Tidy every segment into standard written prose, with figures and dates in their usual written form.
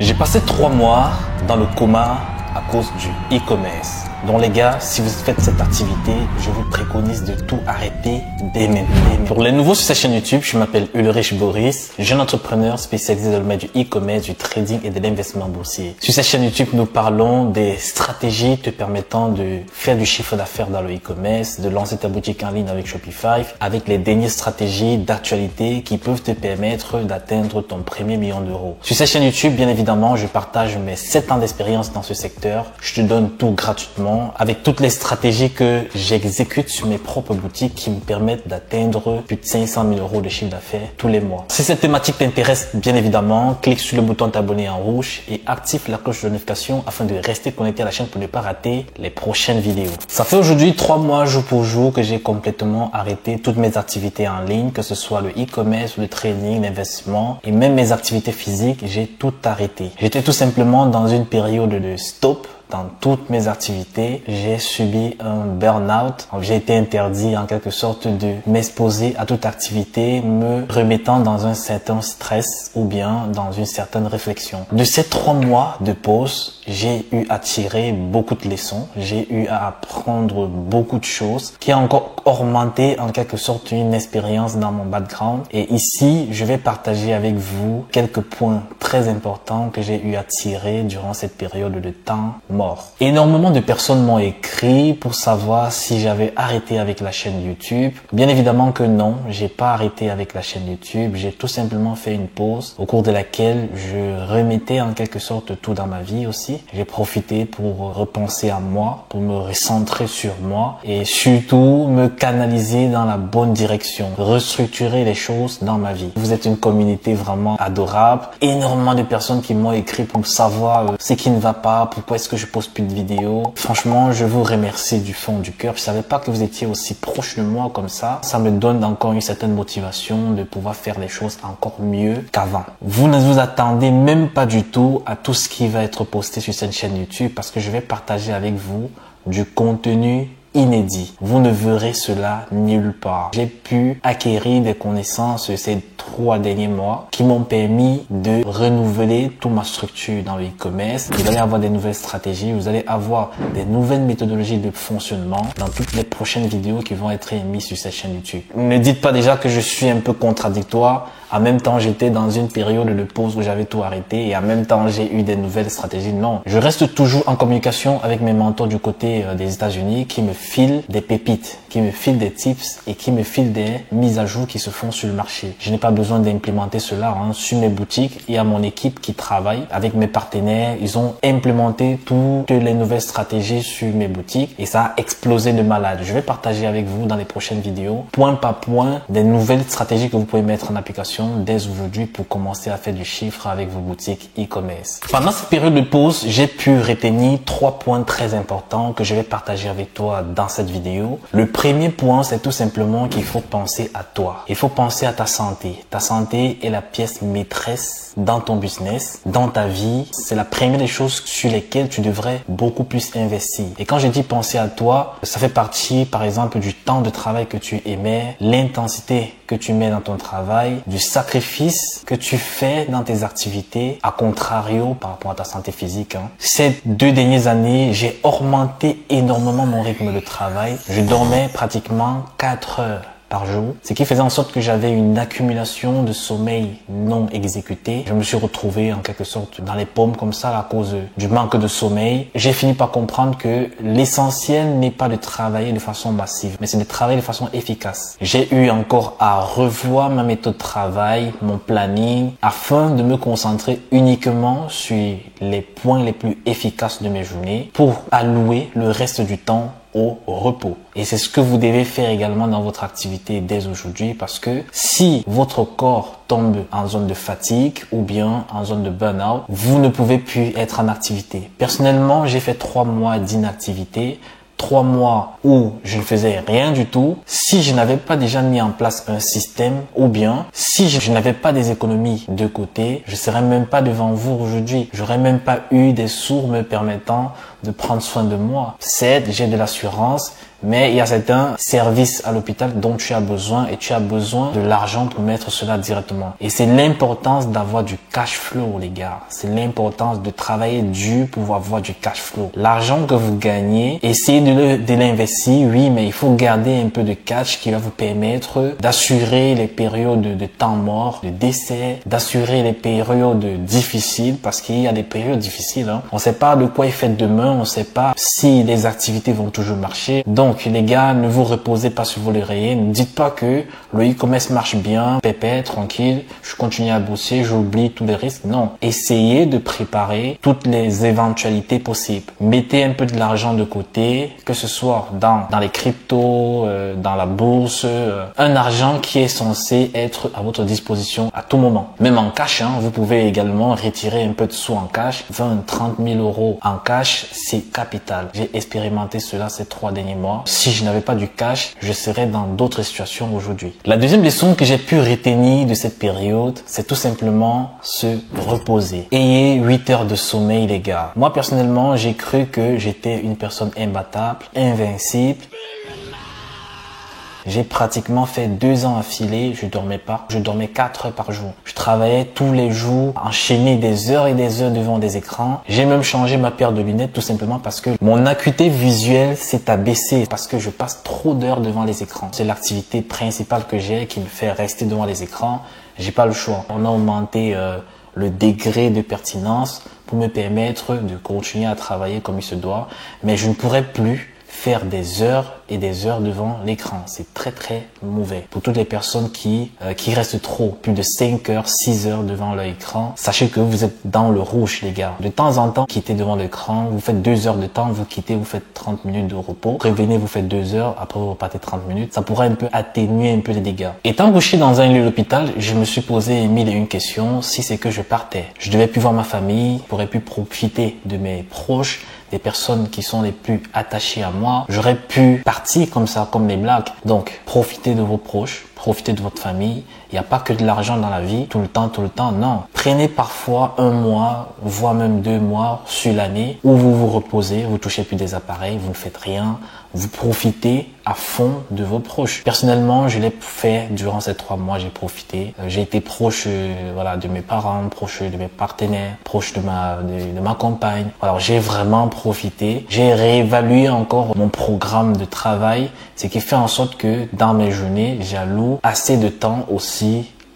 J'ai passé 3 mois dans le coma à cause du e-commerce. Donc les gars, si vous faites cette activité, je vous préconise de tout arrêter dès maintenant. Pour les nouveaux sur cette chaîne YouTube, je m'appelle Ulrich Boris, jeune entrepreneur spécialisé dans le domaine du e-commerce, du trading et de l'investissement boursier. Sur cette chaîne YouTube, nous parlons des stratégies te permettant de faire du chiffre d'affaires dans le e-commerce, de lancer ta boutique en ligne avec Shopify, avec les dernières stratégies d'actualité qui peuvent te permettre d'atteindre ton premier million d'euros. Sur cette chaîne YouTube, bien évidemment, je partage mes 7 ans d'expérience dans ce secteur. Je te donne tout gratuitement, avec toutes les stratégies que j'exécute sur mes propres boutiques qui me permettent d'atteindre plus de 500 000 euros de chiffre d'affaires tous les mois. Si cette thématique t'intéresse, bien évidemment, clique sur le bouton t'abonner en rouge et active la cloche de notification afin de rester connecté à la chaîne pour ne pas rater les prochaines vidéos. Ça fait aujourd'hui 3 mois jour pour jour que j'ai complètement arrêté toutes mes activités en ligne, que ce soit le e-commerce, le trading, l'investissement et même mes activités physiques, j'ai tout arrêté. J'étais tout simplement dans une période de stop. Dans toutes mes activités, j'ai subi un burn-out. J'ai été interdit en quelque sorte de m'exposer à toute activité, me remettant dans un certain stress ou bien dans une certaine réflexion. De ces 3 mois de pause, j'ai eu à tirer beaucoup de leçons. J'ai eu à apprendre beaucoup de choses qui ont encore augmenté en quelque sorte une expérience dans mon background. Et ici, je vais partager avec vous quelques points très importants que j'ai eu à tirer durant cette période de temps mort. Énormément de personnes m'ont écrit pour savoir si j'avais arrêté avec la chaîne YouTube. Bien évidemment que non, j'ai pas arrêté avec la chaîne YouTube. J'ai tout simplement fait une pause au cours de laquelle je remettais en quelque sorte tout dans ma vie aussi. J'ai profité pour repenser à moi, pour me recentrer sur moi et surtout me canaliser dans la bonne direction, restructurer les choses dans ma vie. Vous êtes une communauté vraiment adorable. Énormément de personnes qui m'ont écrit pour savoir ce qui ne va pas, pourquoi est-ce que je pose plus de vidéos. Franchement, je vous remercie du fond du cœur. Je savais pas que vous étiez aussi proche de moi comme ça. Ça me donne encore une certaine motivation de pouvoir faire les choses encore mieux qu'avant. Vous ne vous attendez même pas du tout à tout ce qui va être posté sur cette chaîne YouTube parce que je vais partager avec vous du contenu inédit. Vous ne verrez cela nulle part. J'ai pu acquérir des connaissances ces 3 derniers mois qui m'ont permis de renouveler toute ma structure dans le e-commerce. Vous allez avoir des nouvelles stratégies, vous allez avoir des nouvelles méthodologies de fonctionnement dans toutes les prochaines vidéos qui vont être émises sur cette chaîne YouTube. Ne dites pas déjà que je suis un peu contradictoire. En même temps, j'étais dans une période de pause où j'avais tout arrêté et en même temps, j'ai eu des nouvelles stratégies. Non, je reste toujours en communication avec mes mentors du côté des États-Unis qui me filent des pépites, qui me filent des tips et qui me filent des mises à jour qui se font sur le marché. Je n'ai pas besoin d'implémenter cela sur mes boutiques. Il y a mon équipe qui travaille avec mes partenaires. Ils ont implémenté toutes les nouvelles stratégies sur mes boutiques et ça a explosé de malade. Je vais partager avec vous dans les prochaines vidéos, point par point, des nouvelles stratégies que vous pouvez mettre en application dès aujourd'hui pour commencer à faire du chiffre avec vos boutiques e-commerce. Pendant cette période de pause, j'ai pu retenir 3 points très importants que je vais partager avec toi dans cette vidéo. Le premier point, c'est tout simplement qu'il faut penser à toi. Il faut penser à ta santé. Ta santé est la pièce maîtresse dans ton business, dans ta vie. C'est la première des choses sur lesquelles tu devrais beaucoup plus investir. Et quand je dis penser à toi, ça fait partie, par exemple, du temps de travail que tu émets, l'intensité que tu mets dans ton travail, du sacrifice que tu fais dans tes activités, à contrario par rapport à ta santé physique. Ces 2 dernières années, j'ai augmenté énormément mon rythme de travail. Je dormais pratiquement 4 heures par jour, ce qui faisait en sorte que j'avais une accumulation de sommeil non exécuté. Je me suis retrouvé en quelque sorte dans les pommes comme ça à cause du manque de sommeil. J'ai fini par comprendre que l'essentiel n'est pas de travailler de façon massive, mais c'est de travailler de façon efficace. J'ai eu encore à revoir ma méthode de travail, mon planning, afin de me concentrer uniquement sur les points les plus efficaces de mes journées pour allouer le reste du temps au repos. Et c'est ce que vous devez faire également dans votre activité dès aujourd'hui parce que si votre corps tombe en zone de fatigue ou bien en zone de burn-out, vous ne pouvez plus être en activité. Personnellement, j'ai fait 3 mois d'inactivité. 3 mois où je ne faisais rien du tout, si je n'avais pas déjà mis en place un système ou bien si je n'avais pas des économies de côté, je serais même pas devant vous aujourd'hui. J'aurais même pas eu des sous me permettant de prendre soin de moi. Certes, j'ai de l'assurance, Mais il y a certains services à l'hôpital dont tu as besoin et tu as besoin de l'argent pour mettre cela directement. Et c'est l'importance d'avoir du cash flow, les gars. C'est l'importance de travailler dur pour avoir du cash flow. L'argent que vous gagnez, essayez de l'investir, oui, mais il faut garder un peu de cash qui va vous permettre d'assurer les périodes de temps mort, de décès, d'assurer les périodes difficiles, parce qu'il y a des périodes difficiles. Hein. On ne sait pas de quoi il fait demain, on ne sait pas si les activités vont toujours marcher. Donc, les gars, ne vous reposez pas sur vos lauriers. Ne dites pas que le e-commerce marche bien, pépère, tranquille, je continue à bosser, j'oublie tous les risques. Non. Essayez de préparer toutes les éventualités possibles. Mettez un peu de l'argent de côté, que ce soit dans les cryptos, dans la bourse, un argent qui est censé être à votre disposition à tout moment. Même en cash, hein, vous pouvez également retirer un peu de sous en cash. 20, 30 000 euros en cash, c'est capital. J'ai expérimenté cela ces 3 derniers mois. Si je n'avais pas du cash, je serais dans d'autres situations aujourd'hui. La deuxième leçon que j'ai pu retenir de cette période, c'est tout simplement se reposer. Ayez 8 heures de sommeil, les gars. Moi, personnellement, j'ai cru que j'étais une personne imbattable, invincible. J'ai pratiquement fait 2 ans affilés, je dormais pas. Je dormais 4 heures par jour. Je travaillais tous les jours, enchaîné des heures et des heures devant des écrans. J'ai même changé ma paire de lunettes tout simplement parce que mon acuité visuelle s'est abaissée parce que je passe trop d'heures devant les écrans. C'est l'activité principale que j'ai qui me fait rester devant les écrans. J'ai pas le choix. On a augmenté le degré de pertinence pour me permettre de continuer à travailler comme il se doit. Mais je ne pourrais plus faire des heures et des heures devant l'écran. C'est très très mauvais. Pour toutes les personnes qui restent trop, plus de 5 heures, 6 heures devant leur écran, sachez que vous êtes dans le rouge, les gars. De temps en temps, quittez devant l'écran, vous faites 2 heures de temps, vous quittez, vous faites 30 minutes de repos. Revenez, vous faites 2 heures, après vous repartez 30 minutes. Ça pourrait un peu atténuer un peu les dégâts. Étant couché dans un lit d'hôpital, je me suis posé 1001 questions. Si c'est que je partais, je devais plus voir ma famille, je pourrais plus profiter de mes proches, des personnes qui sont les plus attachées à moi. J'aurais pu partir comme ça, comme les blagues. Donc, profitez de vos proches, profitez de votre famille. Il n'y a pas que de l'argent dans la vie, tout le temps, non. Prenez parfois 1 mois, voire même 2 mois sur l'année où vous vous reposez, vous touchez plus des appareils, vous ne faites rien, vous profitez à fond de vos proches. Personnellement, je l'ai fait durant ces 3 mois, j'ai profité. J'ai été proche de mes parents, proche de mes partenaires, proche de ma compagne. Alors, j'ai vraiment profité. J'ai réévalué encore mon programme de travail, ce qui fait en sorte que dans mes journées, j'alloue assez de temps aussi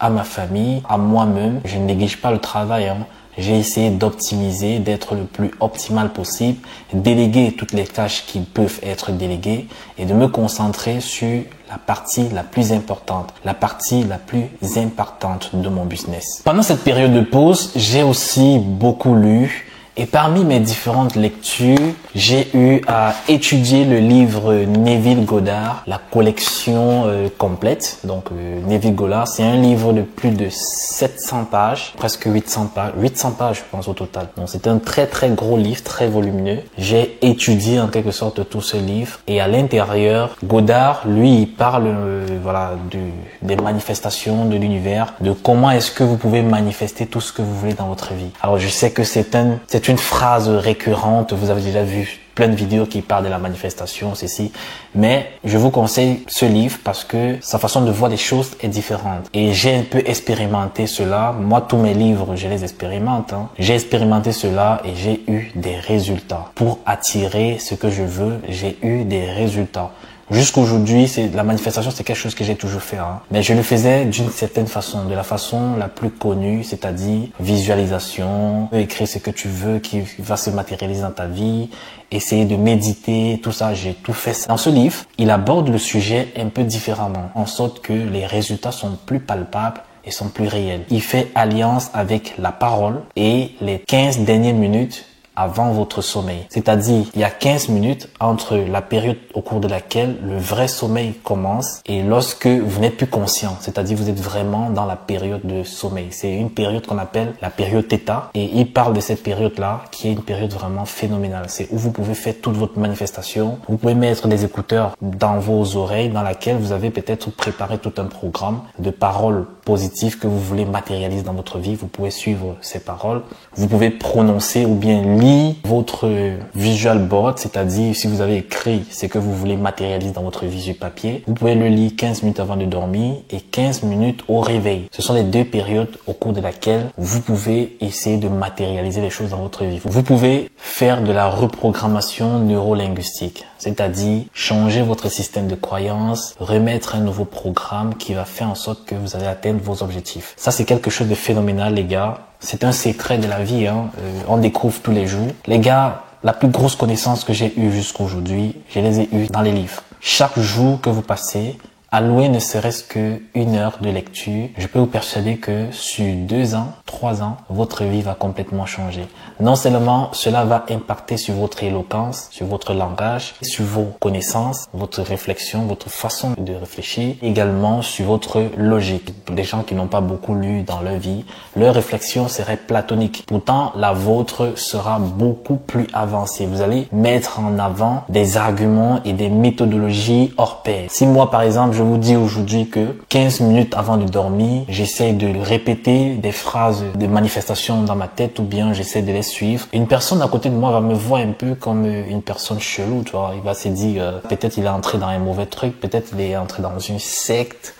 à ma famille, à moi-même. Je ne néglige pas le travail, hein. J'ai essayé d'optimiser, d'être le plus optimal possible, déléguer toutes les tâches qui peuvent être déléguées et de me concentrer sur la partie la plus importante, la partie la plus impactante de mon business. Pendant cette période de pause, j'ai aussi beaucoup lu. Et parmi mes différentes lectures, j'ai eu à étudier le livre Neville Goddard, la collection complète. Donc Neville Goddard, c'est un livre de plus de 700 pages, presque 800 pages je pense au total. Donc c'est un très très gros livre, très volumineux. J'ai étudié en quelque sorte tout ce livre et à l'intérieur, Goddard, lui, il parle des manifestations de l'univers, de comment est-ce que vous pouvez manifester tout ce que vous voulez dans votre vie. Alors je sais que c'est une phrase récurrente, vous avez déjà vu plein de vidéos qui parlent de la manifestation, ceci, mais je vous conseille ce livre parce que sa façon de voir les choses est différente. Et j'ai un peu expérimenté cela. Moi, tous mes livres, je les expérimente. Hein. J'ai expérimenté cela et j'ai eu des résultats. Pour attirer ce que je veux, j'ai eu des résultats. Jusqu'aujourd'hui, la manifestation, c'est quelque chose que j'ai toujours fait. Hein. Mais je le faisais d'une certaine façon, de la façon la plus connue, c'est-à-dire visualisation, écrire ce que tu veux qui va se matérialiser dans ta vie, essayer de méditer, tout ça, j'ai tout fait ça. Dans ce livre, il aborde le sujet un peu différemment, en sorte que les résultats sont plus palpables et sont plus réels. Il fait alliance avec la parole et les 15 dernières minutes avant votre sommeil. C'est-à-dire, il y a 15 minutes entre la période au cours de laquelle le vrai sommeil commence et lorsque vous n'êtes plus conscient. C'est-à-dire, vous êtes vraiment dans la période de sommeil. C'est une période qu'on appelle la période θ et il parle de cette période-là qui est une période vraiment phénoménale. C'est où vous pouvez faire toute votre manifestation. Vous pouvez mettre des écouteurs dans vos oreilles dans laquelle vous avez peut-être préparé tout un programme de paroles positives que vous voulez matérialiser dans votre vie. Vous pouvez suivre ces paroles. Vous pouvez prononcer ou bien lire lit votre visual board, c'est-à-dire si vous avez écrit ce que vous voulez matérialiser dans votre visu papier, vous pouvez le lire 15 minutes avant de dormir et 15 minutes au réveil. Ce sont les deux périodes au cours de laquelle vous pouvez essayer de matérialiser les choses dans votre vie. Vous pouvez faire de la reprogrammation neurolinguistique, c'est-à-dire changer votre système de croyances, remettre un nouveau programme qui va faire en sorte que vous allez atteindre vos objectifs. Ça, c'est quelque chose de phénoménal, les gars. C'est un secret de la vie, hein. On découvre tous les jours. Les gars, la plus grosse connaissance que j'ai eue jusqu'à aujourd'hui, je les ai eues dans les livres. Chaque jour que vous passez, allouez ne serait-ce que 1 heure de lecture, je peux vous persuader que sur 2 ans, 3 ans, votre vie va complètement changer. Non seulement cela va impacter sur votre éloquence, sur votre langage, sur vos connaissances, votre réflexion, votre façon de réfléchir, également sur votre logique. Pour des gens qui n'ont pas beaucoup lu dans leur vie, leur réflexion serait platonique. Pourtant, la vôtre sera beaucoup plus avancée. Vous allez mettre en avant des arguments et des méthodologies hors pair. Si moi, par exemple, je vous dis aujourd'hui que 15 minutes avant de dormir, j'essaie de répéter des phrases de manifestation dans ma tête ou bien j'essaie de les suivre. Une personne à côté de moi va me voir un peu comme une personne chelou, tu vois. Il va se dire, peut-être il est entré dans un mauvais truc, peut-être il est entré dans une secte.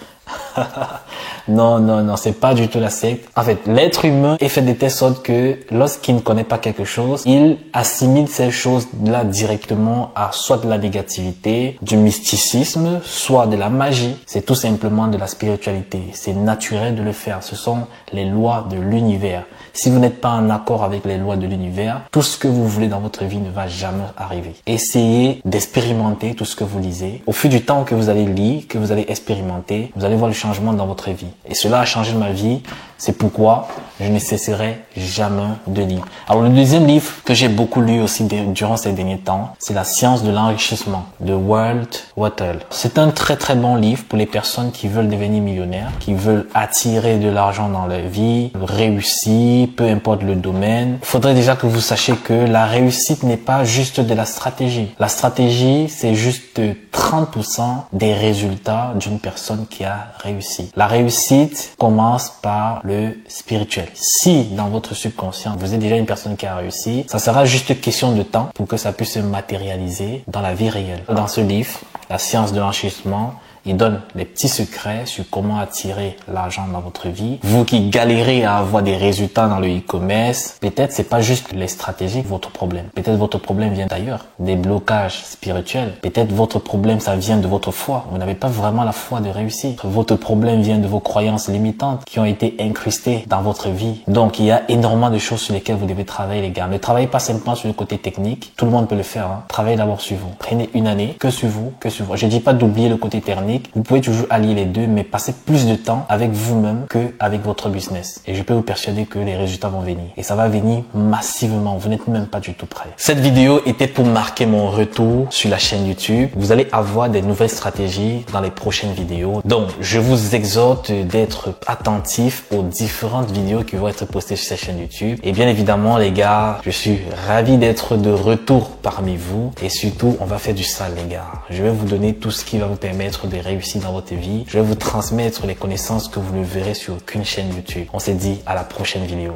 Non, c'est pas du tout la secte. En fait, l'être humain est fait de telle sorte que lorsqu'il ne connaît pas quelque chose, il assimile ces choses-là directement à soit de la négativité, du mysticisme, soit de la magie. C'est tout simplement de la spiritualité. C'est naturel de le faire. Ce sont les lois de l'univers. Si vous n'êtes pas en accord avec les lois de l'univers, tout ce que vous voulez dans votre vie ne va jamais arriver. Essayez d'expérimenter tout ce que vous lisez. Au fil du temps que vous allez lire, que vous allez expérimenter, vous allez voir le changement dans votre vie. Et cela a changé ma vie. C'est pourquoi je ne cesserai jamais de lire. Alors le deuxième livre que j'ai beaucoup lu aussi durant ces derniers temps, c'est La science de l'enrichissement de Walt Whittle. C'est un très très bon livre pour les personnes qui veulent devenir millionnaires, qui veulent attirer de l'argent dans leur vie, réussir, peu importe le domaine. Il faudrait déjà que vous sachiez que la réussite n'est pas juste de la stratégie. La stratégie, c'est juste 30% des résultats d'une personne qui a réussi. La réussite commence par le spirituel. Si dans votre subconscient, vous êtes déjà une personne qui a réussi, ça sera juste question de temps pour que ça puisse se matérialiser dans la vie réelle. Dans ce livre, La science de l'enrichissement, il donne des petits secrets sur comment attirer l'argent dans votre vie. Vous qui galérez à avoir des résultats dans le e-commerce, peut-être c'est pas juste les stratégies votre problème. Peut-être votre problème vient d'ailleurs, des blocages spirituels. Peut-être votre problème ça vient de votre foi. Vous n'avez pas vraiment la foi de réussir. Votre problème vient de vos croyances limitantes qui ont été incrustées dans votre vie. Donc il y a énormément de choses sur lesquelles vous devez travailler, les gars. Ne travaillez pas simplement sur le côté technique. Tout le monde peut le faire, hein. Travaillez d'abord sur vous. Prenez une année que sur vous, que sur vous. Je dis pas d'oublier le côté technique. Vous pouvez toujours allier les deux, mais passez plus de temps avec vous-même que avec votre business. Et je peux vous persuader que les résultats vont venir. Et ça va venir massivement. Vous n'êtes même pas du tout prêt. Cette vidéo était pour marquer mon retour sur la chaîne YouTube. Vous allez avoir des nouvelles stratégies dans les prochaines vidéos. Donc, je vous exhorte d'être attentif aux différentes vidéos qui vont être postées sur cette chaîne YouTube. Et bien évidemment, les gars, je suis ravi d'être de retour parmi vous. Et surtout, on va faire du sale, les gars. Je vais vous donner tout ce qui va vous permettre de réussir dans votre vie. Je vais vous transmettre les connaissances que vous ne verrez sur aucune chaîne YouTube. On se dit à la prochaine vidéo.